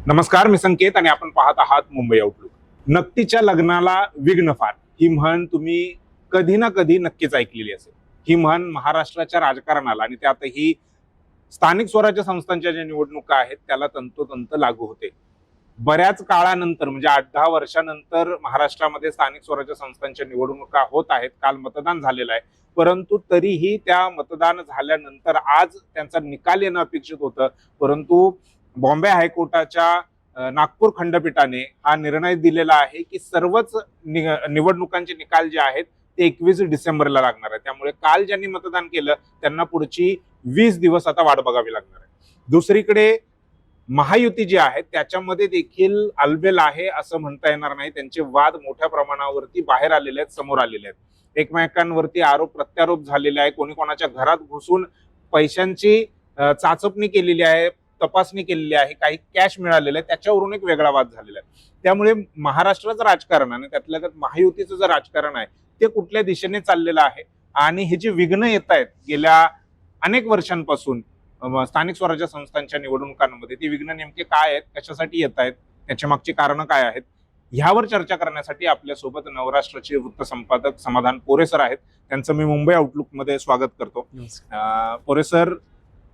नमस्कार, मी संकेत आणि आपण पाहत आहात मुंबई आउटलुक. नक्कीच्या लग्नाला विघ्न फार ही म्हण तुम्ही कधी ना कधी नक्कीच ऐकलेली असेल. ही म्हण महाराष्ट्राच्या राजकारणाला आणि त्यातही स्थानिक स्वराज्य संस्थांच्या ज्या निवडणुका आहेत त्याला तंतोतंत लागू होते. बऱ्याच काळानंतर म्हणजे 8-10 वर्षानंतर महाराष्ट्रामध्ये स्थानिक स्वराज्य संस्थांच्या निवडणुका होत आहेत. काल मतदान झालेलं आहे, परंतु तरीही त्या मतदान झाल्यानंतर आज त्यांचा निकाल येणं अपेक्षित होतं. परंतु बॉम्बे हायकोर्टाच्या नागपूर खंडपीठाने हा निर्णय दिलेला आहे की सर्वच निवडणुकांचे निकाल जे आहेत ते 21 डिसेंबरला लागणार आहे. त्यामुळे काल ज्यांनी मतदान केलं त्यांना पुढची 20 दिवस आता वाट बघावी लागणार आहे. दुसरीकडे महायुती जी आहे त्याच्यामध्ये देखील अलबेल आहे असं म्हणता येणार नाही. त्यांचे वाद मोठ्या प्रमाणावरती बाहेर आलेले आहेत, समोर आलेले आहेत. एकमेकांवरती आरोप प्रत्यारोप झालेले आहे. कोणी कोणाच्या घरात घुसून पैशांची चाचपणी केलेली आहे, तपासणी केलेली आहे, काही कॅश मिळालेलं आहे, त्याच्यावरून एक वेगळा वाद झालेला आहे. त्यामुळे महाराष्ट्राचं राजकारण आणि त्यातल्या त्यात महायुतीचं जे राजकारण आहे ते कुठल्या दिशेने चाललेलं आहे आणि हे जे विघ्न येत आहेत गेल्या अनेक वर्षांपासून स्थानिक स्वराज्य संस्थांच्या निवडणुकांमध्ये, ती विघ्न नेमके काय आहेत, कशासाठी येत आहेत, त्याच्या मागची कारणं काय आहेत, ह्यावर चर्चा करण्यासाठी आपल्यासोबत नवराष्ट्राचे वृत्त संपादक समाधान पोरे सर आहेत. त्यांचं मी मुंबई आउटलुक मध्ये स्वागत करतो. पोरे सर,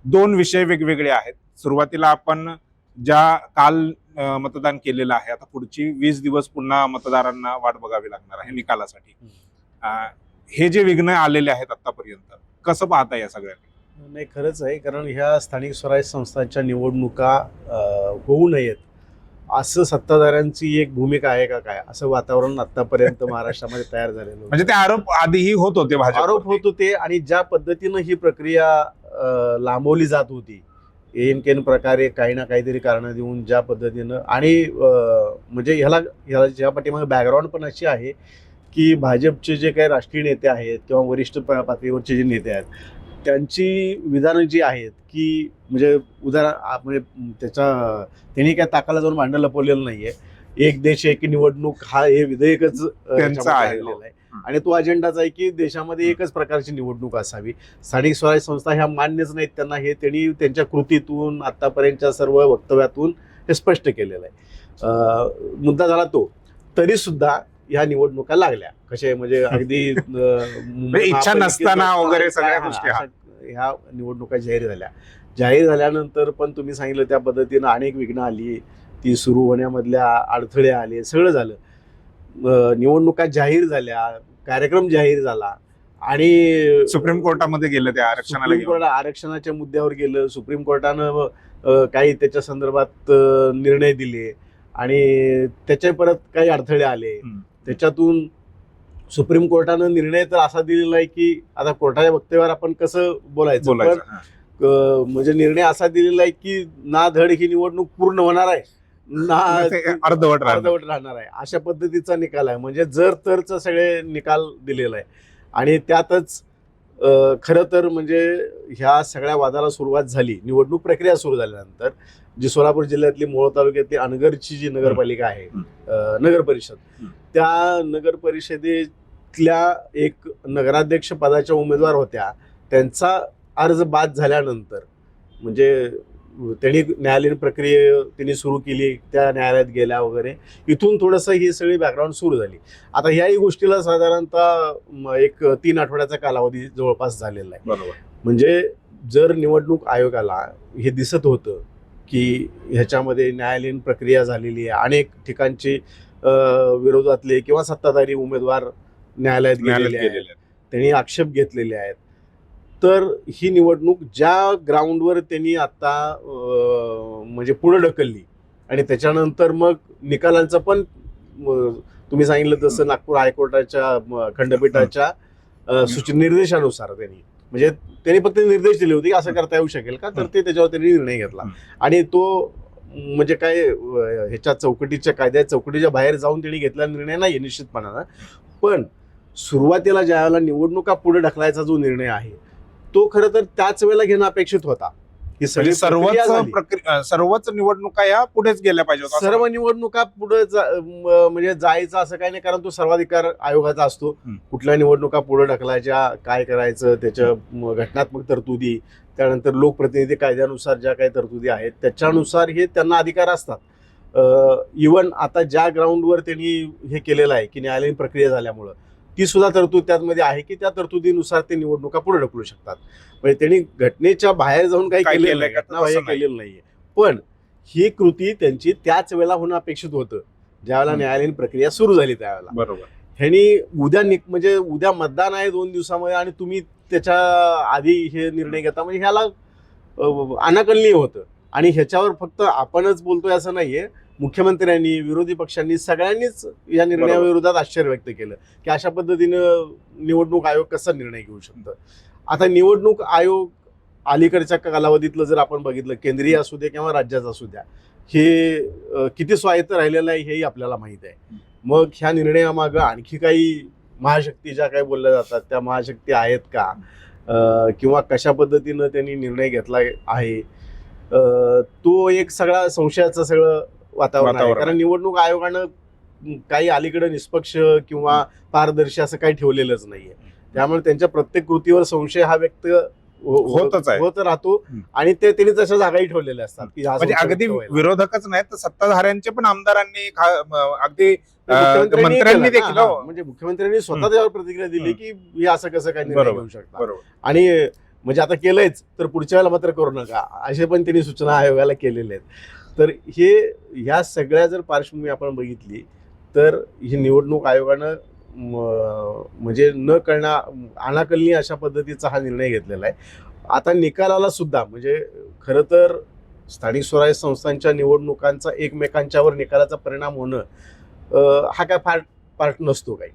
दोन विषय वेगवेगळे आहेत. सुरुवातीला आपण ज्या काल मतदान केलेलं आहे, आता पुढची 20 दिवस पुन्हा मतदारांना वाट बघावी लागणार आहे निकालासाठी. हे जे विघ्न आलेले आहेत आतापर्यंत, कसं पाहता या सगळ्यांना? नाही, खरंच आहे. कारण ह्या स्थानिक स्वराज्य संस्थांच्या निवडणुका होऊ नयेत असं सत्ताधाऱ्यांची एक भूमिका आहे का काय, असं वातावरण आतापर्यंत महाराष्ट्रामध्ये तयार झालेलं होतं. म्हणजे ते आरोप आधीही होत होते, आरोप होत होते आणि ज्या पद्धतीनं ही प्रक्रिया लांबवली जात होती, एन प्रकारे काही ना काहीतरी कारण देऊन ज्या पद्धतीनं आणि म्हणजे ह्याला ज्या पाठीमागे बॅकग्राऊंड पण अशी आहे की भाजपचे जे काही राष्ट्रीय नेते आहेत किंवा वरिष्ठ पातळीवरचे जे नेते आहेत त्यांची विधानं जी आहेत की म्हणजे म्हणजे त्यांनी काय ताकाला जाऊन भांडण लपवलेलं नाहीये. एक देश एक निवडणूक हे विधेयकच त्यांचं आहे आणि तो अजेंडाच आहे की देशामध्ये एकच प्रकारची निवडणूक असावी. स्थानिक स्वराज्य संस्था ह्या मान्यच नाहीत त्यांना, हे त्यांनी त्यांच्या कृतीतून आतापर्यंतच्या सर्व वक्तव्यातून हे स्पष्ट केलेलं आहे. मुद्दा झाला तो, तरी सुद्धा ह्या निवडणुका लागल्या. कसे म्हणजे अगदी इच्छा नसताना वगैरे सगळ्या गोष्टी ह्या निवडणुका जाहीर झाल्यानंतर पण तुम्ही सांगितलं त्या पद्धतीनं अनेक विघ्न आली, ती सुरू होण्यामधल्या अडथळे आले, सगळं झालं. निवडणुका जाहीर झाल्या, कार्यक्रम जाहीर झाला आणि सुप्रीम कोर्टामध्ये गेलं, त्या आरक्षणाच्या मुद्द्यावर गेलं. सुप्रीम कोर्टानं काही त्याच्या संदर्भात निर्णय दिले आणि त्याचे परत काही अडथळे आले. त्याच्यातून सुप्रीम कोर्टानं निर्णय तर असा दिलेला आहे की आता कोर्टाच्या वक्तव्यावर आपण कसं बोलायचं, पण म्हणजे निर्णय असा दिलेला आहे की ना धड ही निवडणूक पूर्ण होणार आहे ना अर्धवट राहणार आहे, अशा पद्धतीचा निकाल आहे. म्हणजे जर तरचा सगळे निकाल दिलेला आहे आणि त्यातच खरं तर म्हणजे ह्या सगळ्या वादाला सुरुवात झाली. निवडणूक प्रक्रिया सुरू झाल्यानंतर जी सोलापूर जिल्ह्यातली मोहोळ तालुक्यातली अनगरची जी नगरपालिका आहे, नगर परिषद, त्या नगर परिषदेतल्या एक नगराध्यक्ष पदाच्या उमेदवार होत्या. त्यांचा अर्ज बाद झाल्यानंतर म्हणजे त्यांनी न्यायालयीन प्रक्रिया त्यांनी सुरू केली, त्या न्यायालयात गेल्या वगैरे, इथून थोडंसं ही सगळी बॅकग्राऊंड सुरू झाली. आता ह्याही गोष्टीला साधारणतः एक 3 आठवड्याचा कालावधी जवळपास झालेला आहे. बरोबर. म्हणजे जर निवडणूक आयोगाला हे दिसत होतं की ह्याच्यामध्ये न्यायालयीन प्रक्रिया झालेली आहे, अनेक ठिकाणचे विरोधातले किंवा सत्ताधारी उमेदवार न्यायालयात गेलेले आहेत, त्यांनी आक्षेप घेतलेले आहेत, तर ही निवडणूक ज्या ग्राउंडवर त्यांनी आता म्हणजे पुढे ढकलली आणि त्याच्यानंतर मग निकालांचं पण तुम्ही सांगितलं तसं नागपूर हायकोर्टाच्या खंडपीठाच्या निर्देशानुसार म्हणजे त्यांनी फक्त निर्देश दिले होते की असं करता येऊ शकेल का, तर त्याच्यावर त्यांनी निर्णय घेतला आणि तो म्हणजे काय ह्याच्या कायद्याच्या चौकटीच्या बाहेर जाऊन त्यांनी घेतलेला निर्णय नाही निश्चितपणानं. पण सुरुवातीला ज्या वेळेला निवडणुका पुढे ढकलायचा जो निर्णय आहे तो खरं तर त्याच वेळेला घेणं अपेक्षित होता. ही सर्वच निवडणुका या पुढेच गेल्या पाहिजे. सर्व निवडणुका पुढे म्हणजे जायचं असं काही नाही, कारण तो सर्वाधिकार आयोगाचा असतो. कुठल्या निवडणुका पुढे ढकलायच्या, काय करायचं, त्याच्या घटनात्मक तरतुदी, त्यानंतर लोकप्रतिनिधी कायद्यानुसार ज्या काही तरतुदी आहेत त्याच्यानुसार हे त्यांना अधिकार असतात. इव्हन आता ज्या ग्राउंडवर त्यांनी हे केलेलं आहे की न्यायालयीन प्रक्रिया झाल्यामुळं ती सुद्धा तरतूद त्यामध्ये आहे की त्या तरतुदीनुसार ते निवडणुका पुढे ढकलू शकतात. म्हणजे त्यांनी घटनेच्या बाहेर जाऊन काही काय केलेलं केलंय नाही, का? घटनाबाह्य तसं नाही. केलेलं नाहीये. पण ही कृती त्यांची त्याच वेळेला होणं अपेक्षित होतं ज्यावेळेला न्यायालयीन प्रक्रिया सुरू झाली त्यावेळेला. बरोबर. ह्यांनी म्हणजे उद्या मतदान आहे 2 दिवसामध्ये आणि तुम्ही त्याच्या आधी हे निर्णय घेता म्हणजे ह्याला अनाकलनीय होतं. आणि ह्याच्यावर फक्त आपणच बोलतोय असं नाहीये, मुख्यमंत्र्यांनी, विरोधी पक्षांनी, सगळ्यांनीच या निर्णयाविरोधात आश्चर्य व्यक्त केलं की अशा पद्धतीनं निवडणूक आयोग कसा निर्णय घेऊ शकतं. आता निवडणूक आयोग अलीकडच्या कालावधीतलं जर आपण बघितलं, केंद्रीय असू द्या किंवा राज्याचं असू द्या, हे किती स्वायत्त राहिलेलं आहे हेही आपल्याला माहीत आहे. मग ह्या निर्णयामागं आणखी काही महाशक्ती ज्या काही बोलल्या जातात त्या महाशक्ती आहेत का, किंवा कशा पद्धतीनं त्यांनी निर्णय घेतला आहे, तो एक सगळा संशयाचं सगळं वातावरण आहे. कारण निवडणूक आयोगानं काही अलीकडे निष्पक्ष किंवा पारदर्शी असं काही ठेवलेलंच नाहीये. त्यामुळे त्यांच्या प्रत्येक कृतीवर संशय हा व्यक्त होत राहतो आणि ते त्यांनी तशा जागाही ठेवलेल्या असतात की म्हणजे अगदी विरोधकच नाही तर सत्ताधाऱ्यांचे पण आमदारांनी अगदी मंत्र्यांनी देखील म्हणजे मुख्यमंत्र्यांनी स्वतः त्यावर प्रतिक्रिया दिली की हे असं कसं काय निर्णय घेऊ शकता. आणि म्हणजे आता केलंयच तर पुढच्या वेळेला मात्र करू नका असे पण त्यांनी सूचना आयोगाला केलेल्या आहेत. तर ह्या सगळ्या जर पार्श्वभूमी आपण बघितली तर ही निवडणूक आयोगानं म्हणजे न कळणं अनाकलनीय अशा पद्धतीचा हा निर्णय घेतलेला आहे. आता निकालाला सुद्धा म्हणजे खरं तर स्थानिक स्वराज्य संस्थांच्या निवडणुकांचा एकमेकांच्यावर निकालाचा परिणाम होणं हा काय पार्ट नसतो काही.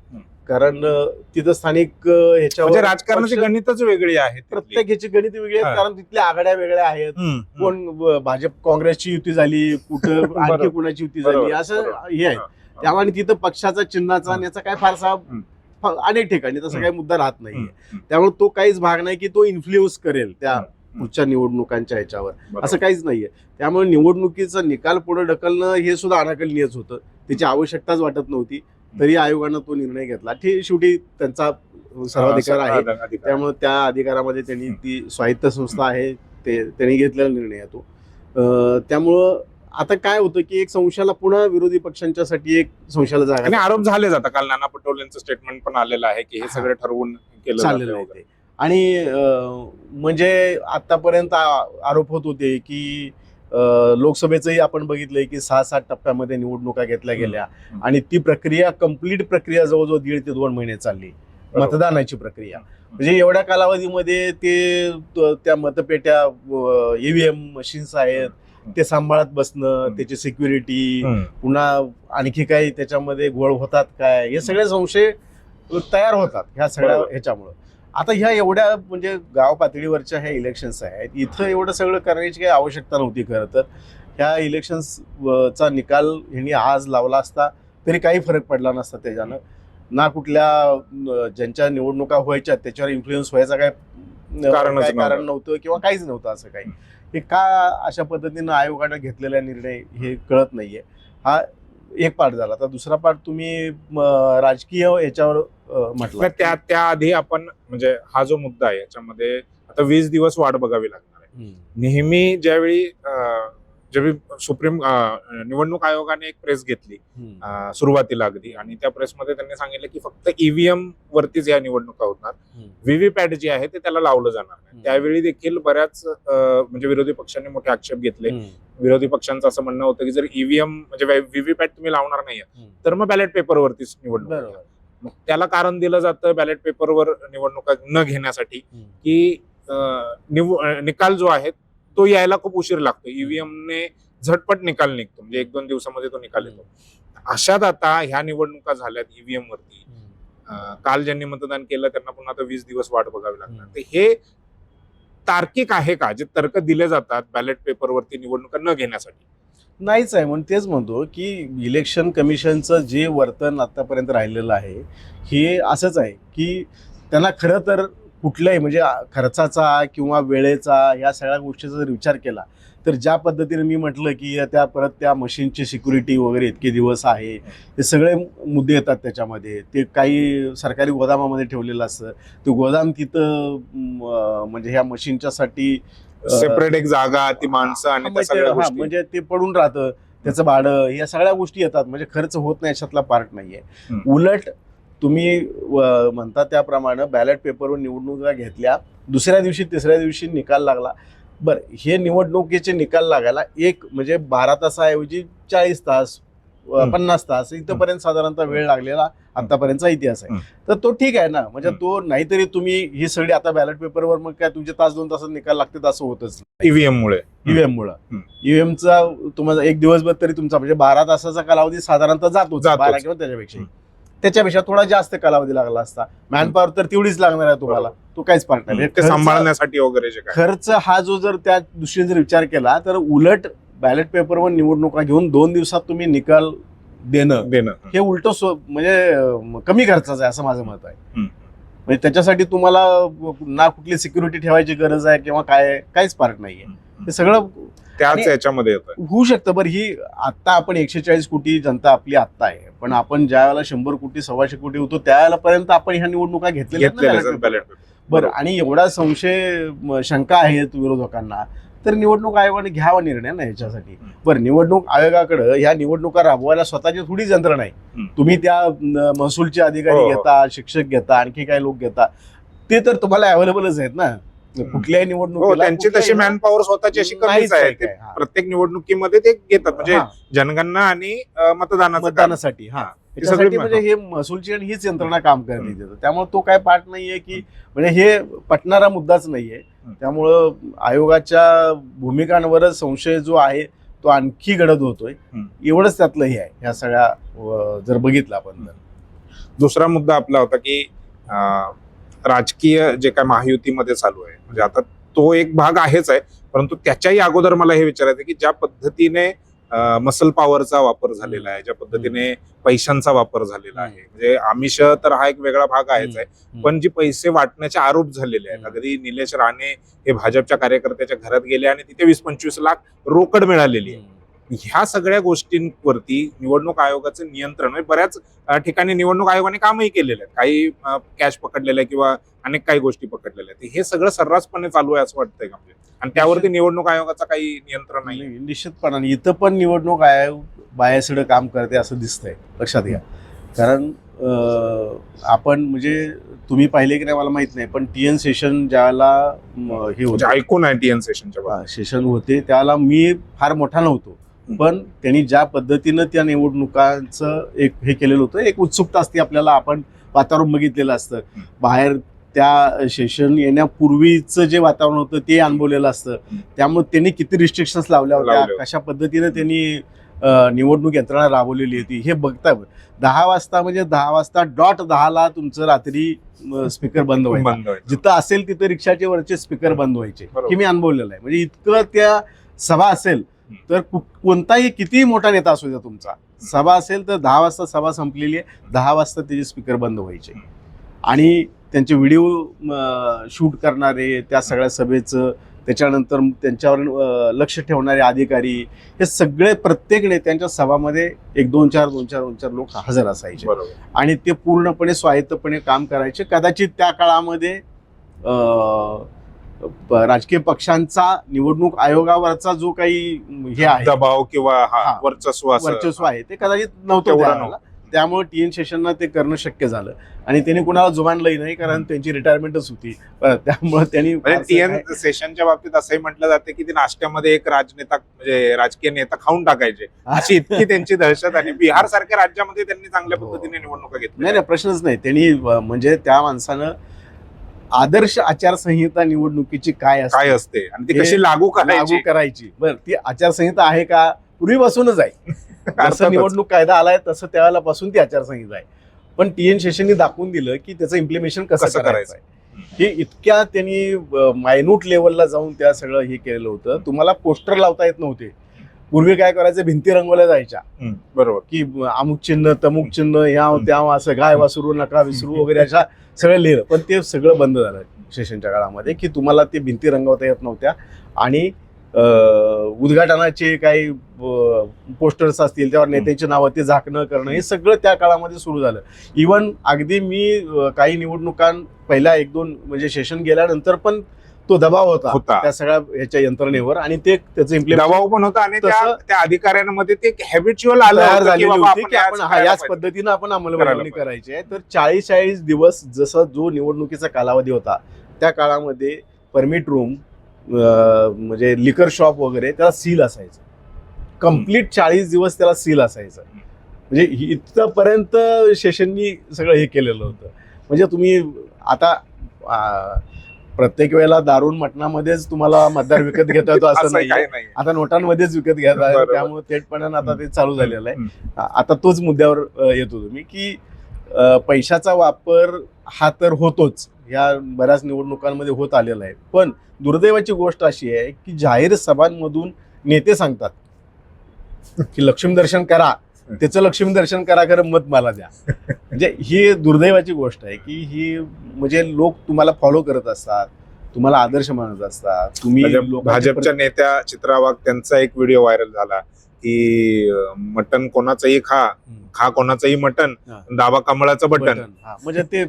कारण तिथं स्थानिक ह्याच्यावर राजकारणाची गणितच वेगळी आहेत, प्रत्येक ह्याची गणित वेगळी आहेत. कारण तिथल्या आघाड्या वेगळ्या आहेत. कोण भाजप काँग्रेसची युती झाली, कुठं आणखी कुणाची युती झाली, असं हे आहे. त्यामुळे तिथं पक्षाचा चिन्हाचा आणि याचा काय फारसा अनेक ठिकाणी तसा काही मुद्दा राहत नाहीये. त्यामुळे तो काहीच भाग नाही की तो इन्फ्लुएन्स करेल त्या पुढच्या निवडणुकांच्या ह्याच्यावर, असं काहीच नाहीये. त्यामुळे निवडणुकीचा निकाल पुढे ढकलणं हे सुद्धा अनाकलनीयच होतं. त्याची आवश्यकताच वाटत नव्हती, तरी आयोगानं तो निर्णय घेतला. शेवटी त्यांचा सर्वाधिकार आहे, त्यामुळे त्या अधिकारामध्ये त्यांनी ती स्वायत्त संस्था आहे त्यांनी घेतलेला निर्णय आहे तो. त्यामुळं आता काय होतं की एक संशयाला पुन्हा विरोधी पक्षांच्यासाठी एक संशयाला जागा आणि आरोप झाले जातात. काल नाना पटोलेंचं स्टेटमेंट पण आलेलं आहे की हे सगळं ठरवून केलं चाललेलं आहे. आणि म्हणजे आतापर्यंत आरोप होत होते की लोकसभेचंही आपण बघितलंय की 6-7 टप्प्यामध्ये निवडणुका घेतल्या गेल्या आणि ती प्रक्रिया कंप्लीट प्रक्रिया जवळजवळ 1.5 ते 2 महिने चालली मतदानाची प्रक्रिया. म्हणजे एवढ्या कालावधीमध्ये ते त्या मतपेट्या ईव्हीएम मशीन्स आहेत ते सांभाळत बसणं, त्याची सिक्युरिटी, पुन्हा आणखी काही त्याच्यामध्ये घोळ होतात काय, हे सगळे संशय तयार होतात ह्या सगळ्या ह्याच्यामुळं. आता ह्या एवढ्या म्हणजे गाव पातळीवरच्या ह्या इलेक्शन्स आहेत, इथं एवढं सगळं करण्याची काही आवश्यकता नव्हती. खरं तर ह्या इलेक्शन्सचा निकाल ह्यांनी आज लावला असता तरी काही फरक पडला नसता. त्याच्यानं ना कुठल्या ज्यांच्या निवडणुका व्हायच्या त्याच्यावर इन्फ्लुएन्स व्हायचा काय कारण नव्हतं किंवा काहीच नव्हतं असं काही. हे का अशा पद्धतीनं आयोगानं घेतलेला निर्णय हे कळत नाहीये. हा एक पार्ट झाला. आता दुसरा पार्ट तुम्ही राजकीय याच्यावर म्हटलं. त्याआधी आपण म्हणजे हा जो मुद्दा आहे याच्यामध्ये आता 20 दिवस वाट बघावी लागणार आहे. नेहमी ज्यावेळी निवडणूक आयोगाने एक प्रेस घेतली सुरुवातीला अगदी, आणि त्या प्रेसमध्ये त्यांनी सांगितलं की फक्त ईव्हीएम वरतीच या निवडणुका होणार, व्हीव्हीपॅट जे आहे ते त्याला लावलं जाणार नाही. त्यावेळी देखील बऱ्याच म्हणजे विरोधी पक्षांनी मोठे आक्षेप घेतले. विरोधी पक्षांचं असं म्हणणं होतं की जर ईव्हीएम म्हणजे व्हीव्हीपॅट तुम्ही लावणार नाहीये तर मग बॅलेट पेपरवरतीच निवडणूक. मग त्याला कारण दिलं जातं बॅलेट पेपरवर निवडणुका न घेण्यासाठी की निकाल जो आहे तो यायला खूप उशीर लागतो. ईव्हीएमने झटपट निकाल निघतो, म्हणजे 1-2 दिवसामध्ये तो निकाल येतो. अशात आता ह्या निवडणुका झाल्यात ईव्हीएम वरती. काल ज्यांनी मतदान केलं त्यांना पुन्हा आता 20 दिवस वाट बघावी लागणार. तर हे तार्किक आहे का, जे तर्क दिले जातात बॅलेट पेपरवरती निवडणुका न घेण्यासाठी? नाहीच आहे. म्हणून तेच म्हणतो की इलेक्शन कमिशनचं जे वर्तन आतापर्यंत राहिलेलं आहे हे असंच आहे की त्यांना खरं तर कुठल्याही म्हणजे खर्चाचा किंवा वेळेचा या सगळ्या गोष्टीचा जर विचार केला तर ज्या पद्धतीने मी म्हटलं की त्या मशीनची सिक्युरिटी वगैरे इतके दिवस आहे, हे सगळे मुद्दे येतात त्याच्यामध्ये. ते काही सरकारी गोदामामध्ये ठेवलेलं असतं, ते गोदाम तिथं म्हणजे ह्या मशीनच्या साठी सेपरेट एक जागा, ती माणसं आणि म्हणजे ते पडून राहतं. त्याचं भाडं, या सगळ्या गोष्टी येतात. म्हणजे खर्च होत नाही अशातला पार्ट नाहीये. उलट तुम्ही म्हणता त्याप्रमाणे बॅलेट पेपरवर निवडणुका घेतल्या, दुसऱ्या दिवशी तिसऱ्या दिवशी निकाल लागला. बरं, हे निवडणुकीचे निकाल लागायला एक म्हणजे 12 तासाऐवजी 40 तास 50 तास इथपर्यंत साधारणतः वेळ लागलेला आतापर्यंतचा इतिहास आहे. तर तो ठीक आहे ना, म्हणजे तो नाहीतरी तुम्ही ही सगळी आता बॅलेट पेपरवर मग काय तुमचे तास 2 तासात निकाल लागते असं होतच ईव्हीएम मुळे. ईव्हीएमचा तुम्हाला एक दिवसभर तरी तुमचा म्हणजे 12 तासाचा कालावधी साधारणतः जातो 12 किंवा त्याच्यापेक्षा थोडा जास्त कालावधी लागला असता. मॅनपॉवर तर तेवढीच लागणार आहे तुम्हाला, तो काहीच पार्ट नाही. सांभाळण्यासाठी वगैरे खर्च हा जो जर त्या दृष्टीने जर विचार केला तर उलट बॅलेट पेपरवर निवडणुका घेऊन 2 दिवसात तुम्ही निकाल देणं हे उलट म्हणजे कमी खर्चाचं आहे असं माझं मत आहे. म्हणजे त्याच्यासाठी तुम्हाला ना कुठली सिक्युरिटी ठेवायची गरज आहे किंवा काहीच पार्ट नाहीये. ते सगळं त्याच याच्यामध्ये होऊ शकतं. बरं, ही आता आपण 140 कोटी जनता आपली आत्ता आहे, पण आपण ज्या वेळेला 100 कोटी 125 कोटी होतो त्यावेळेपर्यंत आपण ह्या निवडणुका घेतलेल्या. बरं, आणि एवढा संशय शंका आहेत विरोधकांना, तर निवडणूक आयोगाने घ्यावा निर्णय ना याच्यासाठी. बरं, निवडणूक आयोगाकडे ह्या निवडणुका राबवायला स्वतःची थोडी यंत्रणा आहे. तुम्ही त्या महसूलचे अधिकारी घेता, शिक्षक घेता, आणखी काही लोक घेता, ते तर तुम्हाला अवेलेबलच आहेत ना कुठल्याही निवडणुकीला. त्यांची तशी मॅनपॉवर स्वतःची अशी कमीच आहे. प्रत्येक निवडणुकीमध्ये ते घेतात म्हणजे जनगणना आणि मतदानासाठी. त्याच्यासाठी म्हणजे हे महसूलची आणि हीच यंत्रणा काम करते तिथं. त्यामुळे तो काय पार्ट नाहीये की म्हणजे हे पटणारा मुद्दाच नाहीये. त्यामुळं आयोगाच्या भूमिकांवरच संशय जो आहे तो आणखी गडद होतोय. एवढंच त्यातलं हे आहे ह्या सगळ्या जर बघितलं आपण तर. दुसरा मुद्दा आपला होता की राजकीय जे काय महायुतीमध्ये चालू आहे, म्हणजे आता तो एक भाग आहेच आहे, परंतु त्याच्याही अगोदर मला हे विचारायचं की ज्या पद्धतीने मसल पॉवरचा वापर झालेला आहे, ज्या पद्धतीने पैशांचा वापर झालेला आहे, म्हणजे आमिष तर हा एक वेगळा भाग आहेच आहे, पण जे पैसे वाटण्याचे आरोप झालेले आहेत. अगदी निलेश राणे हे भाजपच्या कार्यकर्त्याच्या घरात गेले आणि तिथे 20-25 लाख रोकड मिळालेली आहे. ह्या सगळ्या गोष्टींवरती निवडणूक आयोगाचं नियंत्रण म्हणजे बऱ्याच ठिकाणी निवडणूक आयोगाने कामही केलेलं आहे. काही कॅश पकडलेलं आहे किंवा अनेक काही गोष्टी पकडलेल्या आहेत. हे सगळं सर्रासपणे चालू आहे असं वाटतंय का? आणि त्यावरती निवडणूक आयोगाचा काही नियंत्रण नाही. निश्चितपणाने इथं पण निवडणूक आयोग बायासडं काम करते असं दिसतंय, लक्षात घ्या. कारण आपण म्हणजे तुम्ही पाहिले की नाही मला माहित नाही, पण TN सेशन ज्याला हे होतं, ऐकून आहे TN सेशनच्या सेशन होते त्याला मी फार मोठा नव्हतो, पण त्यांनी ज्या पद्धतीनं त्या निवडणुकांचं एक हे केलेलं होतं, एक उत्सुकता असते आपल्याला. आपण वातावरण बघितलेलं असतं बाहेर, त्या सेशन येण्यापूर्वीचं जे वातावरण होतं ते अनुभवलेलं असतं. त्यामुळे त्यांनी किती रिस्ट्रिक्शन्स लावल्या होत्या, कशा पद्धतीने त्यांनी निवडणूक यंत्रणा राबवलेली होती हे बघता. 10 वाजता म्हणजे 10 वाजता डॉट 10ला तुमचं रात्री स्पीकर बंद व्हायचं. जिथं असेल तिथं रिक्षाचे वरचे स्पीकर बंद व्हायचे हे मी अनुभवलेलं आहे. म्हणजे इतकं त्या सभा असेल तर कोणताही कितीही मोठा नेता असू द्या तुमचा, सभा असेल तर 10 वाजता सभा संपलेली आहे, 10 वाजता त्याचे स्पीकर बंद व्हायचे. आणि त्यांचे व्हिडिओ शूट करणारे त्या सगळ्या सभेचं, त्याच्यानंतर त्यांच्यावर लक्ष ठेवणारे अधिकारी, हे सगळे प्रत्येक नेत्यांच्या सभामध्ये 1-2-4 लोक हजर असायचे आणि ते पूर्णपणे स्वायत्तपणे काम करायचे. कदाचित त्या काळामध्ये राजकीय पक्षांचा निवडणूक आयोगावरचा जो काही हे आहे दबाव किंवा वर्चस्व आहे ते कदाचित नव्हतं. त्यामुळे TN सेशनना ते करणं शक्य झालं आणि त्यांनी कुणाला जुमानलंही नाही, कारण त्यांची रिटायरमेंटच होती. त्यामुळे त्यांनी TN सेशनच्या बाबतीत असंही म्हटलं जाते की ते नाश्त्यामध्ये एक राजनेता म्हणजे राजकीय नेता खाऊन टाकायचे, अशी इतकी त्यांची दहशत. आणि बिहार सारख्या राज्यामध्ये त्यांनी चांगल्या पद्धतीने निवडणुका घेतल्या. नाही, प्रश्नच नाही. त्यांनी म्हणजे त्या माणसानं आदर्श आचारसंहिता निवडणुकीची काय असते आणि ती कशी लागू करायची. बरं, ती आचारसंहिता आहे का? पूर्वीपासूनच आहे. जसं निवडणूक कायदा आलाय तसं त्यावेळेपासून ती आचारसंहिता आहे. पण TN सेशननी दाखवून दिलं की त्याचं इम्प्लिमेशन कसं करायचं आहे. हे इतक्या त्यांनी मायन्यूट लेवलला जाऊन त्या सगळं हे केलेलं होतं. तुम्हाला पोस्टर लावता येत नव्हते. पूर्वी काय करायचं, भिंती रंगवल्या जायच्या, बरोबर, की अमुक चिन्ह तमुक चिन्ह ह्या त्या असं गाय वासरू नका विसरू वगैरे अशा सगळं लिहिलं. पण ते सगळं बंद झालं सेशनच्या काळामध्ये, की तुम्हाला ते भिंती रंगवता येत नव्हत्या. आणि उद्घाटनाचे काही पोस्टर्स असतील त्यावर नेत्यांची नावं ते झाकणं करणं हे सगळं त्या काळामध्ये सुरू झालं. इव्हन अगदी मी काही निवडणुकां पहिल्या 1-2 म्हणजे सेशन गेल्यानंतर पण तो दबाव होता होता. त्या सगळ्या ह्याच्या यंत्रणेवर आणि ते त्याचं इम्प्लिमेंट दबाव पण होता आणि तसं त्या अधिकाऱ्यांमध्ये ते हॅबिच्युअल आलं तयार होतं की झालेली बाबा होती की आपण करायला याच पाहिजे. पद्धतीनं आपण अंमलबजावणी करायला करायची आहे. तर 40 दिवस जसा जो निवडणुकीचा कालावधी होता त्या काळामध्ये परमिट रूम म्हणजे लिकर शॉप वगैरे त्याला सील असायचं. कम्प्लीट 40 दिवस त्याला सील असायचं. म्हणजे इथपर्यंत शेषननी सगळं हे केलेलं होतं. म्हणजे तुम्ही आता प्रत्येक वेळेला दारून मटणामध्येच तुम्हाला मतदार विकत घेता येतो असं असं नाही. काही नाही. आता नोटांमध्येच विकत घेता बरोबर. त्यामुळे थेटपणानं आता ते चालू झालेलं आहे. हम्म. आता तोच मुद्द्यावर येतो तुम्ही की पैशाचा वापर हा तर होतोच, या बऱ्याच निवडणुकांमध्ये होत आलेला आहे. पण दुर्दैवाची गोष्ट अशी आहे की जाहीर सभांमधून नेते सांगतात की लक्ष्मी दर्शन करा, त्याचं लक्ष्मी दर्शन करा, खरं मत मला द्या. म्हणजे ही दुर्दैवाची गोष्ट आहे की ही म्हणजे लोक तुम्हाला फॉलो करत असतात, तुम्हाला आदर्श मानत असतात. तुम्ही म्हणजे लोकांचे भाजपच्या नेत्या चित्रा वाघ त्यांचा एक व्हिडिओ व्हायरल झाला की मटन कोणाचंही खा, खा कोणाचंही मटन, हा. दाबा कमळाचं बटन. बटन. हा, म्हणजे ते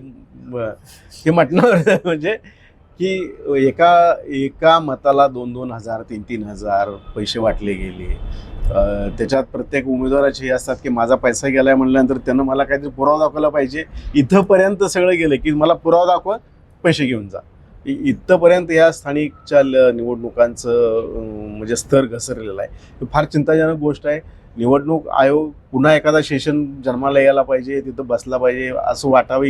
हे म्हटलं म्हणजे की एका मताला 2-2 हजार 3-3 हजार पैसे वाटले गेले. त्याच्यात प्रत्येक उमेदवाराचे हे असतात की माझा पैसा गेलाय म्हणल्यानंतर त्यानं मला काहीतरी पुरावा दाखवला पाहिजे. इथंपर्यंत सगळं गेलं की मला पुरावा दाखवा, पैसे घेऊन जा. इथंपर्यंत या स्थानिकच्या निवडणुकांचं म्हणजे स्तर घसरलेला आहे. फार चिंताजनक गोष्ट आहे. निवडणूक आयोग पुन्हा एखादा सेशन जन्माला यायला पाहिजे, तिथं बसला पाहिजे असं वाटावं,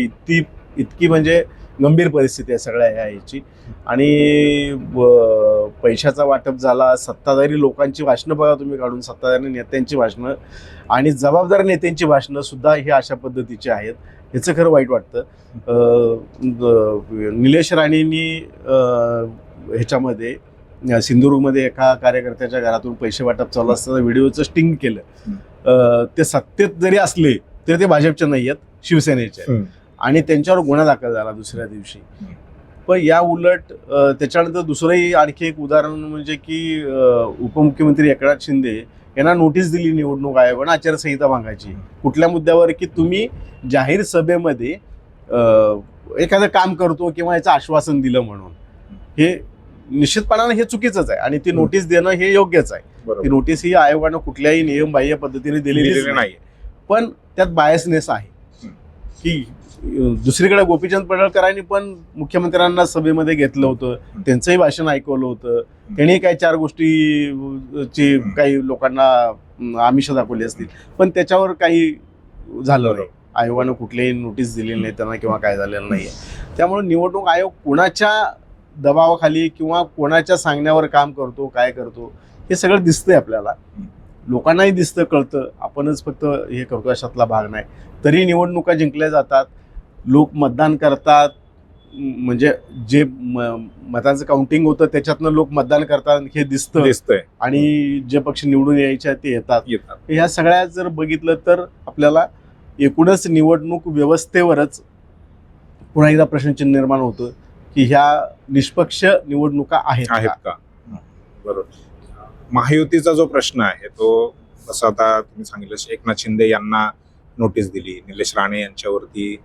इतकी म्हणजे गंभीर परिस्थिती आहे सगळ्या ह्याची. आणि पैशाचा वाटप झाला, सत्ताधारी लोकांची भाषणं बघा तुम्ही काढून, सत्ताधारी नेत्यांची भाषणं आणि जबाबदार नेत्यांची भाषणं सुद्धा ही अशा पद्धतीची आहेत. ह्याचं खरं वाईट वाटतं. निलेश राणेंनी ह्याच्यामध्ये सिंधुदुर्गमध्ये एका कार्यकर्त्याच्या घरातून पैसे वाटप चालू असताना व्हिडिओचं स्टिंग केलं. ते सत्तेत जरी असले तरी ते भाजपचे नाही आहेत, शिवसेनेचे आहेत. आणि त्यांच्यावर गुन्हा दाखल झाला दुसऱ्या दिवशी. पण या उलट त्याच्यानंतर दुसरंही आणखी एक उदाहरण म्हणजे की उपमुख्यमंत्री एकनाथ शिंदे यांना नोटीस दिली निवडणूक आयोगानं आचारसंहिता भांगायची. कुठल्या मुद्द्यावर की तुम्ही जाहीर सभेमध्ये एखादं काम करतो किंवा याचं आश्वासन दिलं म्हणून. हे निश्चितपणानं हे चुकीचंच आहे आणि ती नोटीस देणं हे योग्यच आहे. ती नोटीस ही आयोगानं कुठल्याही नियमबाह्य पद्धतीने दिलेली नाही. पण त्यात बायसनेस आहे की दुसरीकडे गोपीचंद पडळकरांनी पण मुख्यमंत्र्यांना सभेमध्ये घेतलं होतं, त्यांचंही भाषण ऐकवलं होतं. त्यांनी काही 4 गोष्टीची काही लोकांना आमिष दाखवली असतील, पण त्याच्यावर काही झालं नाही. आयोगानं कुठलीही नोटीस दिलेली नाही त्यांना किंवा काय झालेलं नाही आहे. त्यामुळे निवडणूक आयोग कोणाच्या दबावाखाली किंवा कोणाच्या सांगण्यावर काम करतो, काय करतो, हे सगळं दिसतंय आपल्याला. लोकांनाही दिसतं, कळतं. आपणच फक्त हे करतो अशातला भाग नाही. तरी निवडणुका जिंकल्या जातात, लोक मतदान करतात. म्हणजे जे मतांचं काउंटिंग होतं त्याच्यातनं लोक मतदान करतात हे दिसतंय. आणि जे पक्ष निवडून यायचे ते येतात. ह्या सगळ्या जर बघितलं तर आपल्याला एकूणच निवडणूक व्यवस्थेवरच पुन्हा एकदा प्रश्नचिन्ह निर्माण होतं की ह्या निष्पक्ष निवडणुका आहेत का. बरोबर. महायुतीचा जो प्रश्न आहे तो जसं आता तुम्ही सांगितलं, एकनाथ शिंदे यांना नोटीस दिली, निलेश राणे यांच्यावरती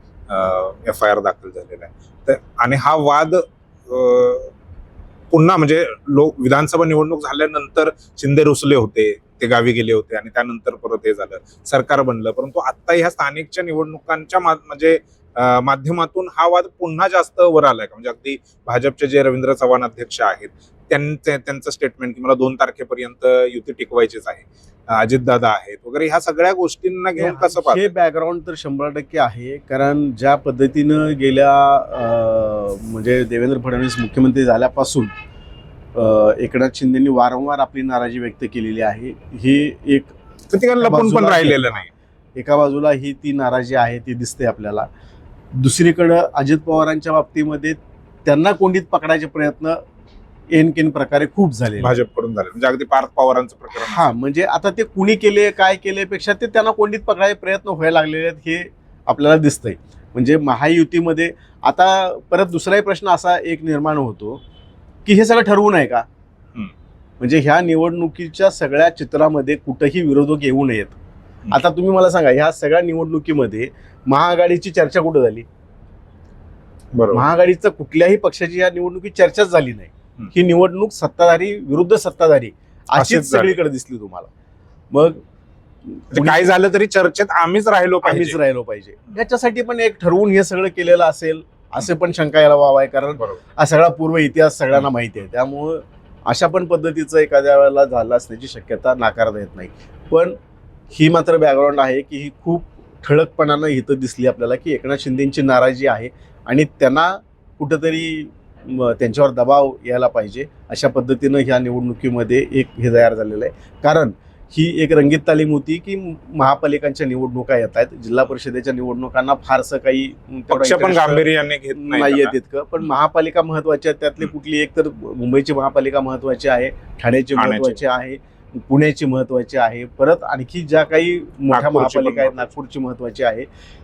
FIR दाखल झालेला आहे. तर आणि हा वाद पुन्हा म्हणजे विधानसभा निवडणूक झाल्यानंतर शिंदे रुसले होते, ते गावी गेले होते आणि त्यानंतर परत हे झालं, सरकार बनलं. परंतु आता ह्या स्थानिकच्या निवडणुकांच्या म्हणजे माध्यमातून हा वाद पुन्हा जास्त वर आलाय का? म्हणजे अगदी भाजपचे जे रवींद्र चव्हाण अध्यक्ष आहेत त्यांचं स्टेटमेंट की मला 2 तारखेपर्यंत युती टिकवायचीच आहे, अजितदादा आहेत वगैरे, ह्या सगळ्या गोष्टींना घेऊन कसं पाहता? हे बॅकग्राऊंड तर 100% आहे. कारण ज्या पद्धतीनं गेल्या म्हणजे देवेंद्र फडणवीस मुख्यमंत्री झाल्यापासून एकनाथ शिंदेंनी वारंवार आपली नाराजी व्यक्त केलेली आहे. ही एक लपून पण राहिलेलं नाही. एका बाजूला ही ती नाराजी आहे ती दिसते आपल्याला. दुसरीकडं अजित पवारांच्या बाबतीमध्ये त्यांना कोंडीत पकडायचे प्रयत्न एनकेन प्रकारे खूप झाले, भाजपकडून झाले. म्हणजे अगदी पार्थ पवारांचं प्रकरण. हा, म्हणजे आता ते कुणी केले काय केल्यापेक्षा ते त्यांना कोंडीत पकडायचे प्रयत्न व्हायला लागलेले आहेत हे आपल्याला दिसतंय. म्हणजे महायुतीमध्ये आता परत दुसराही प्रश्न असा एक निर्माण होतो की हे सगळं ठरवून आहे का? म्हणजे ह्या निवडणुकीच्या सगळ्या चित्रामध्ये कुठंही विरोधक येऊ नयेत. आता तुम्ही मला सांगा, ह्या सगळ्या निवडणुकीमध्ये महाआघाडीची चर्चा कुठं झाली? बरोबर. महाआघाडीचं कुठल्याही पक्षाची या निवडणुकीत चर्चाच झाली नाही. ही निवडणूक सत्ताधारी विरुद्ध सत्ताधारी अशीच अशीच झाली. सगळीकडे दिसली तुम्हाला. मग काय झालं तरी चर्चेत आम्हीच राहिलो आम्हीच पाहिजे. राहिलो पाहिजे याच्यासाठी पण एक ठरवून हे सगळं केलेलं असेल असे पण शंका यायला वाव आहे. कारण बरोबर. हा सगळा पूर्व इतिहास सगळ्यांना माहिती आहे. त्यामुळं अशा पण पद्धतीचं एखाद्या वेळेला झालं असण्याची शक्यता नाकारता येत नाही. पण ही मात्र बॅकग्राऊंड आहे की ही खूप ठळकपणानं इथं दिसली आपल्याला की एकनाथ शिंदेची नाराजी आहे आणि त्यांना कुठंतरी त्यांच्यावर दबाव यायला पाहिजे अशा पद्धतीनं ह्या निवडणुकीमध्ये एक हे तयार झालेलं आहे. कारण ही एक रंगीत तालीम होती की महापालिकांच्या निवडणुका येत आहेत. जिल्हा परिषदेच्या निवडणुकांना फारसं काही पक्ष पण गांभीर्याने घेत नाही येत इतकं. पण महापालिका महत्वाच्या आहेत. त्यातली कुठली एक तर मुंबईची महापालिका महत्वाची आहे, ठाण्याची महत्वाची आहे, पुण्याची महत्वाची आहे, परत आणखी ज्या काही मोठ्या महापालिका आहेत नागपूरची महत्वाची आहे.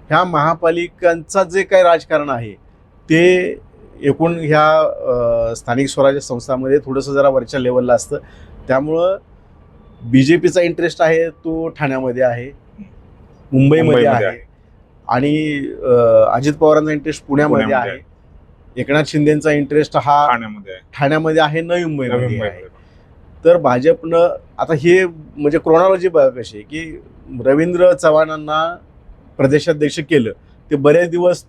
ह्या महापालिकांचा जे काही राजकारण आहे ते एकूण ह्या स्थानिक स्वराज्य संस्थांमध्ये थोडंसं जरा वरच्या लेवलला असतं. त्यामुळं बीजेपीचा इंटरेस्ट आहे तो ठाण्यामध्ये आहे, मुंबईमध्ये आहे आणि अजित पवारांचा इंटरेस्ट पुण्यामध्ये आहे. एकनाथ शिंदेचा इंटरेस्ट हा ठाण्यामध्ये आहे, नवी मुंबईमध्ये आहे. तर भाजपनं आता हे म्हणजे क्रोनॉलॉजी बघा कशी आहे की रवींद्र चव्हाणांना प्रदेशाध्यक्ष केलं ते बरेच दिवस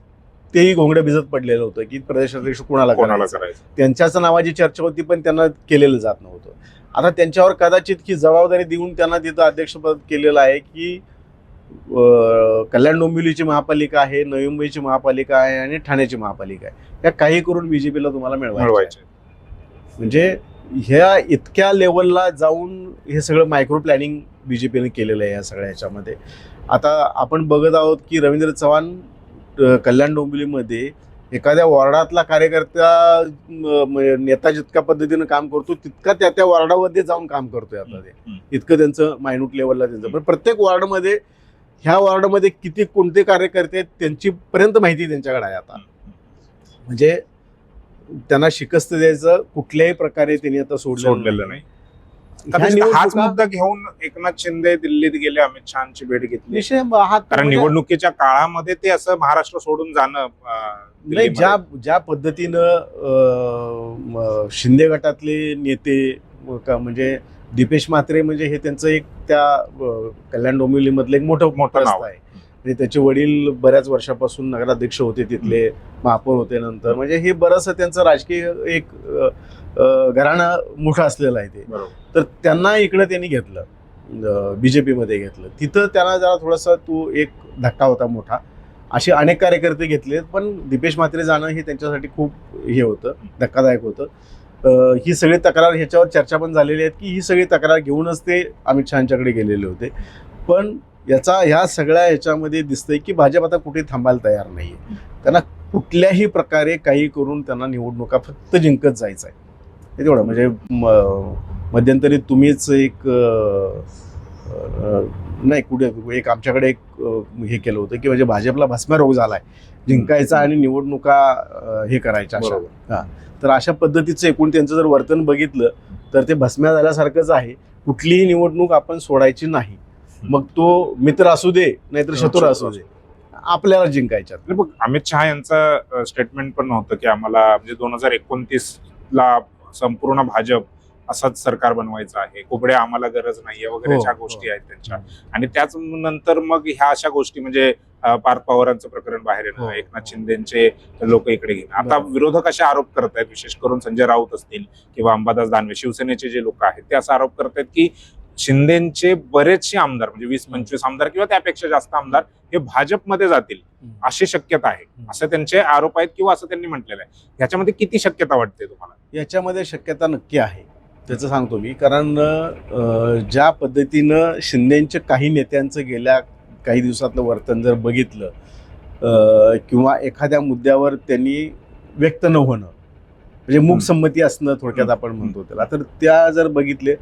तेही घोंगडे भिजत पडलेलं होतं की प्रदेशाध्यक्ष कोणाला करायचं. त्यांच्याच नावाची चर्चा होती पण त्यांना केलेलं जात नव्हतं. आता त्यांच्यावर कदाचित ही जबाबदारी देऊन त्यांना तिथं अध्यक्षपद केलेलं आहे की कल्याण डोंबिवलीची महापालिका आहे, नवी मुंबईची महापालिका आहे आणि ठाण्याची महापालिका आहे. या काही करून बीजेपीला तुम्हाला मिळवायचं. म्हणजे ह्या इतक्या लेवलला जाऊन हे सगळं मायक्रो प्लॅनिंग बीजेपीने केलेलं आहे या सगळ्या ह्याच्यामध्ये. आता आपण बघत आहोत की रवींद्र चव्हाण कल्याण डोंबिवलीमध्ये एखाद्या वॉर्डातला कार्यकर्ता नेता जितक्या पद्धतीनं काम करतो तितका त्या वॉर्डामध्ये जाऊन काम करतोय आता ते. इतकं त्यांचं मायन्यूट लेवलला त्यांचं. पण प्रत्येक वॉर्डमध्ये ह्या वॉर्डमध्ये किती कोणते कार्यकर्ते आहेत त्यांची पर्यंत माहिती त्यांच्याकडे आहे आता. म्हणजे त्यांना शिकस्त द्यायचं कुठल्याही प्रकारे त्यांनी आता सोडलेलं नाही. हाच मुद्दा घेऊन एकनाथ शिंदे दिल्लीत गेले, अमित शहाची भेट घेतली. कारण निवडणुकीच्या काळामध्ये ते असं महाराष्ट्र सोडून जाणं नाही. ज्या पद्धतीनं शिंदे गटातले नेते म्हणजे दीपेश म्हात्रे म्हणजे हे त्यांचं एक त्या कल्याण डोंबिवलीमधलं एक मोठं नाव आहे. म्हणजे त्याचे वडील बऱ्याच वर्षापासून नगराध्यक्ष होते, तिथले महापौर होते नंतर. म्हणजे हे बरंचसं त्यांचं राजकीय एक घराणं मोठं असलेलं आहे ते. तर त्यांना इकडं त्यांनी घेतलं, बीजेपीमध्ये घेतलं. तिथं त्यांना जरा थोडासा तो एक धक्का होता मोठा. असे अनेक कार्यकर्ते घेतले पण दीपेश म्हात्रे जाणं हे त्यांच्यासाठी खूप हे होतं, धक्कादायक होतं. ही सगळी तक्रार ह्याच्यावर चर्चा पण झालेली आहेत की ही सगळी तक्रार घेऊनच ते अमित शहांच्याकडे गेलेले होते. पण ह्या सगळ्या ह्याच्यामध्ये दिसतंय की भाजप आता कुठे थांबायला तयार नाहीये. त्यांना कुठल्याही प्रकारे काही करून त्यांना निवडणुका फक्त जिंकत जायचं आहे हे तेवढं. म्हणजे मध्यंतरी तुम्हीच एक नाही कुठे एक आमच्याकडे एक हे केलं होतं की म्हणजे भाजपला भस्मा रोग झालाय, जिंकायचा आणि निवडणुका हे करायच्या अशा. हा, तर अशा पद्धतीचं एकूण त्यांचं जर वर्तन बघितलं तर ते भस्म्या झाल्यासारखंच आहे. कुठलीही निवडणूक आपण सोडायची नाही. मग तो मित्र असू दे नाहीतर शत्रू असू दे, आपल्याला जिंकायच्या. बघ, अमित शहा यांचं स्टेटमेंट पण होतं की आम्हाला म्हणजे 2029ला संपूर्ण भाजप असंच सरकार बनवायचं आहे, कुबड्या आम्हाला गरज नाहीये वगैरे ज्या गोष्टी आहेत त्यांच्या. आणि त्याच नंतर मग ह्या अशा गोष्टी म्हणजे पार्थ पवारांचं प्रकरण बाहेर येणं, एकनाथ शिंदेचे लोक इकडे घेणं. आता विरोधक असे आरोप करत आहेत, विशेष करून संजय राऊत असतील किंवा अंबादास दानवे शिवसेनेचे जे लोक आहेत ते असा आरोप करत आहेत की शिंदेचे बरेचसे आमदार म्हणजे 20-25 आमदार किंवा त्यापेक्षा जास्त आमदार हे भाजपमध्ये जातील अशी शक्यता आहे, असं त्यांचे आरोप आहेत किंवा असं त्यांनी म्हटलेलं आहे. ह्याच्यामध्ये किती शक्यता वाटते तुम्हाला? याच्यामध्ये शक्यता नक्की आहे, त्याचं सांगतो मी. कारण ज्या पद्धतीनं शिंदेच्या काही नेत्यांचं गेल्या काही दिवसातलं वर्तन जर बघितलं किंवा एखाद्या मुद्द्यावर त्यांनी व्यक्त न होणं म्हणजे मूकसंमती असणं थोडक्यात आपण म्हणतो त्याला, तर त्या जर बघितले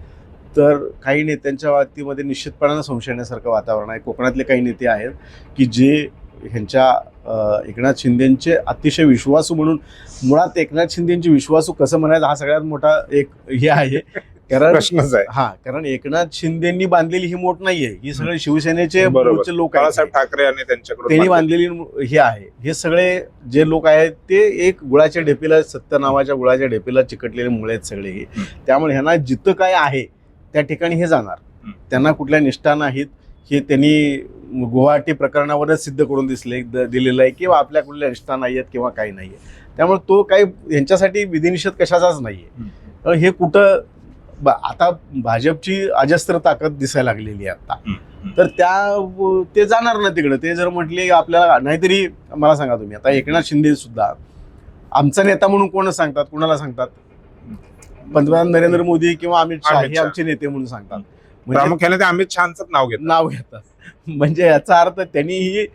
तर काही नेत्यांच्या बाबतीमध्ये निश्चितपणानं संशय येण्यासारखं वातावरण आहे. कोकणातले काही नेते आहेत की जे ह्यांच्या एकनाथ शिंदेचे अतिशय विश्वासू म्हणून, मुळात एकनाथ शिंदेचे विश्वासू कसं म्हणायचं हा सगळ्यात मोठा एक हे आहे कारण प्रश्नच आहे. कारण एकनाथ शिंदेनी बांधलेली ही मोठ नाहीये, ही सगळे शिवसेनेचे बरोबर. मूळचे लोक आहेत. बाळासाहेब ठाकरे आणि त्यांच्याकडून त्यांनी बांधलेली हे आहे. हे सगळे जे लोक आहेत ते एक गुळाच्या ढेपीला, सत्य नावाच्या गुळाच्या ढेपीला चिकटलेले मुळे आहेत सगळे हे. त्यामुळे ह्यांना जिथं काय आहे त्या ठिकाणी हे जाणार. त्यांना कुठल्या निष्ठा नाहीत हे त्यांनी गुवाहाटी प्रकरणावरच सिद्ध करून दिलेलं आहे किंवा आपल्या कुठल्या निष्ठा नाही आहेत किंवा काही नाही आहे. त्यामुळे तो काही यांच्यासाठी विधिनिषेध कशाचाच नाहीये. हे कुठं आता भाजपची अजस्त्र ताकद दिसायला लागलेली आहे आता. तर ते जाणार ना तिकडे. ते जर म्हटले आपल्याला, नाहीतरी मला सांगा तुम्ही, आता एकनाथ शिंदे सुद्धा आमचा नेता म्हणून कोण सांगतात, कुणाला सांगतात? पंतप्रधान नरेंद्र मोदी किंवा अमित शहा हे आमचे नेते म्हणून सांगतात. प्रामुख्याने ते अमित शहाच नाव घेतात. म्हणजे याचा अर्थ त्यांनी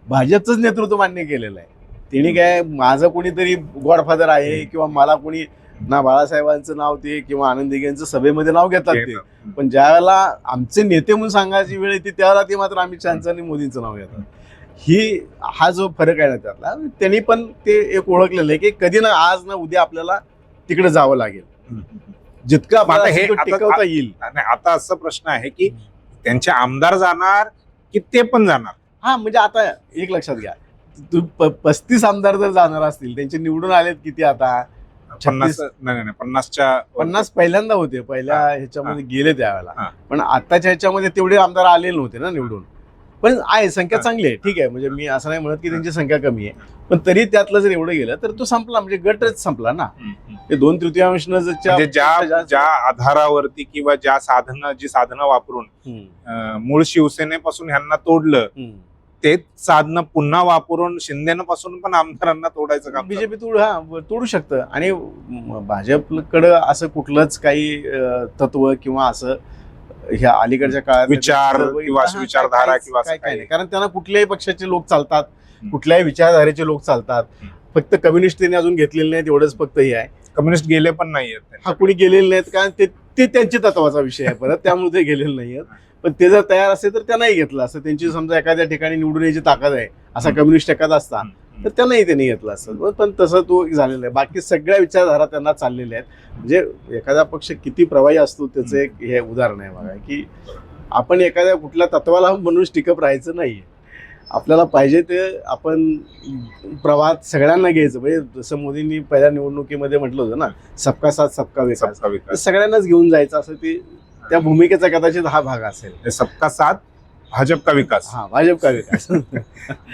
भाजपचंच नेतृत्व मान्य केलेलं आहे. त्यांनी काय माझं कोणीतरी गॉडफादर आहे किंवा मला कोणी ना बाळासाहेबांचं नाव ते किंवा आनंद दिघेंचं सभेमध्ये नाव घेतात ते, पण ज्या वेळेला आमचे नेते म्हणून सांगायची वेळ येते त्यावेळेला ते मात्र अमित शहाचं आणि मोदींचं नाव घेतात. हा जो फरक आहे ना त्यातला, त्यांनी पण ते एक ओळखलेलं आहे की कधी ना आज ना उद्या आपल्याला तिकडे जावं लागेल, जितकं आपल्याला हे टिकवता येईल. आता असं प्रश्न आहे की त्यांचे आमदार जाणार की ते पण जाणार? हा, म्हणजे आता एक लक्षात घ्या, 35 आमदार जर जाणार असतील, त्यांचे निवडून आलेत किती आता? 50 पहिल्यांदा होते, पहिल्या ह्याच्यामध्ये गेले त्यावेळेला. पण आताच्या ह्याच्यामध्ये तेवढे आमदार आलेले नव्हते ना निवडून. पण आहे, संख्या चांगली आहे, ठीक आहे. म्हणजे मी असं नाही म्हणत की त्यांची संख्या कमी आहे, पण तरी त्यातलं जर एवढं गेलं तर तो संपला, म्हणजे गटच संपला ना. ते 2/3 ज्या आधारावरती किंवा जी साधनं वापरून मूळ शिवसेनेपासून ह्यांना तोडलं, ते साधनं पुन्हा वापरून शिंदेपासून पण आमदारांना तोडायचं काम बीजेपी तोडू शकतं. आणि भाजपकडं असं कुठलंच काही तत्व किंवा असं ह्या अलीकडच्या काळात विचार किंवा विचारधारा किंवा काय नाही. कारण त्यांना कुठल्याही पक्षाचे लोक चालतात, कुठल्याही विचारधारेचे लोक चालतात. फक्त कम्युनिस्ट त्यांनी अजून घेतलेले नाहीत, एवढंच फक्त हे आहे. कम्युनिस्ट गेले पण नाहीयेत, हा, कुणी गेलेले नाहीत, कारण ते त्यांच्या तत्वाचा विषय आहे परत, त्यामुळे ते गेलेले नाहीयेत. पण ते जर तयार असेल तर त्यांनाही घेतलं असतं. त्यांची समजा एखाद्या ठिकाणी निवडून यायची ताकद आहे, असा कम्युनिस्ट एखादा असता तर त्यांनाही त्यांनी घेतलं असतं. पण तसं तो झालेला आहे. बाकी सगळ्या विचारधारा त्यांना चाललेल्या आहेत. म्हणजे एखादा पक्ष किती प्रवाही असतो त्याचं एक हे उदाहरण आहे बघा, की आपण एखाद्या कुठल्या तत्वाला म्हणून टिकप राहायचं नाहीये. आपल्याला पाहिजे ते आपण प्रवाहात सगळ्यांना घ्यायचं. म्हणजे जसं मोदींनी पहिल्या निवडणुकीमध्ये म्हटलं होतं ना, सबका साथ सबका विकास, सगळ्यांनाच घेऊन जायचं, असं ते त्या भूमिकेचा कदाचित हा भाग असेल. सबका साथ भाजप का विकास. हा, भाजप का विकास.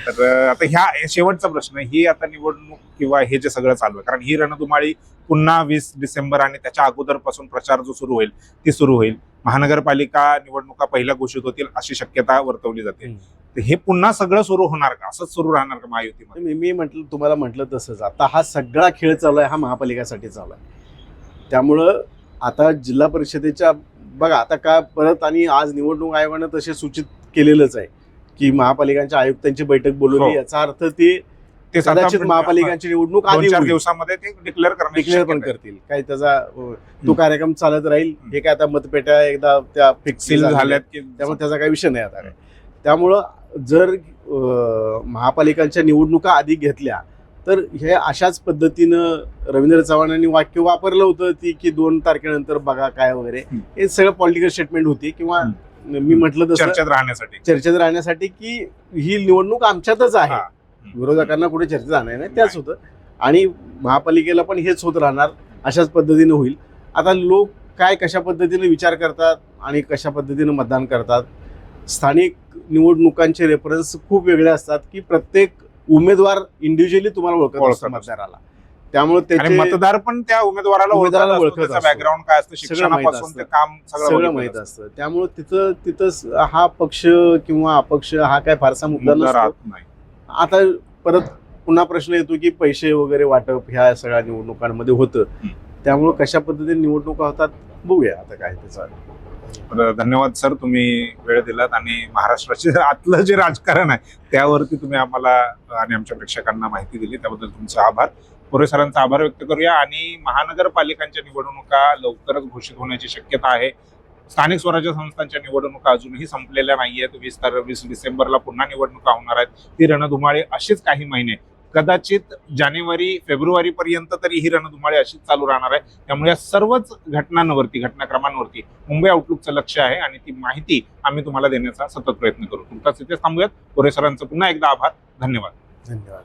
तर आता ह्या शेवटचा प्रश्न, ही आता निवडणूक किंवा हे जे सगळं चालू आहे, कारण ही रणधुमाळी पुन्हा 20 डिसेंबर आणि त्याच्या अगोदरपासून प्रचार जो सुरू होईल ती सुरू होईल. महानगरपालिका निवडणुका पहिल्या घोषित होतील अशी शक्यता वर्तवली जाते. तर हे पुन्हा सगळं सुरू होणार का? असंच सुरू राहणार का महायुतीमध्ये? मी तुम्हाला म्हटलं तसंच, आता हा सगळा खेळ चालू आहे, हा महापालिकासाठी चालू आहे. त्यामुळं आता जिल्हा परिषदेच्या बघा, आता का परत, आणि आज निवडणूक आयोगानं तसे सूचित केलेलंच आहे की महापालिकांच्या आयुक्तांची बैठक बोलवली. याचा अर्थ ते कदाचित महापालिकांची निवडणूक 2-4 दिवसामध्ये ते डिक्लेअर पण करतील. काही त्याचा तो कार्यक्रम चालत राहील. हे काय आता मतपेट्या एकदा त्या फिक्स झाल्यात, त्यामुळे त्याचा काही विषय नाही आता काय. त्यामुळं जर महापालिकांच्या निवडणुका आधी घेतल्या तर हे अशाच पद्धतीनं रवींद्र चव्हाणांनी वाक्य वापरलं होतं की 2 तारखेनंतर बघा काय वगैरे, हे सगळं पॉलिटिकल स्टेटमेंट होती. किंवा मी म्हटलं तसं चर्चेत राहण्यासाठी की ही निवडणूक आमच्यातच आहे, विरोधकांना कुठे चर्चेत राहणार नाही, त्याच होतं. आणि महापालिकेला पण हेच होत राहणार, अशाच पद्धतीने होईल. आता लोक काय कशा पद्धतीने विचार करतात आणि कशा पद्धतीने मतदान करतात. स्थानिक निवडणुकांचे रेफरन्स खूप वेगळे असतात की प्रत्येक उमेदवार इंडिव्हिज्युअली तुम्हाला ओळखत असतो मतदाराला. त्यामुळे त्याचे मतदार पण त्या उमेदवाराला ओळखत असतो, बॅकग्राउंड काय असतं, शिक्षणापासून ते काम सगळं माहित असतं. त्यामुळे तिथं हा पक्ष किंवा अपक्ष हा काय फारसा मुद्दा नसतो. आता परत पुन्हा प्रश्न येतो की पैसे वगैरे वाटप ह्या सगळ्या निवडणुकांमध्ये होतं. त्यामुळे कशा पद्धतीने निवडणुका होतात बघूया आता काय त्याचं. धन्यवाद सर, तुम्ही वेळ दिलात आणि महाराष्ट्राचे आतलं जे राजकारण आहे त्यावरती तुम्ही आम्हाला आणि आमच्या प्रेक्षकांना माहिती दिली, त्याबद्दल तुमचे आभार. पुरे सरांचा आभार व्यक्त करूया. आणि महानगरपालिकांच्या निवडणुका लवकरच घोषित होण्याची शक्यता आहे. स्थानिक स्वराज्य संस्थांच्या निवडणुका अजूनही संपलेल्या नाहीयेत. 20 डिसेंबरला पुन्हा निवडणुका होणार आहेत. ती रणधुमाळी अशीच काही महिने कदाचित जानेवारी फेब्रुवारी पर्यंत तरी ही रणधुमाळी अशीच चालू राहणार आहे. त्यामुळे या सर्वच घटनांवरती, घटनाक्रमांवरती मुंबई आउटलुकचं लक्ष आहे आणि ती माहिती आम्ही तुम्हाला देण्याचा सतत प्रयत्न करू. तुमचा इथेच थांबूयात. कोरे सरांचं पुन्हा एकदा आभार. धन्यवाद. धन्यवाद.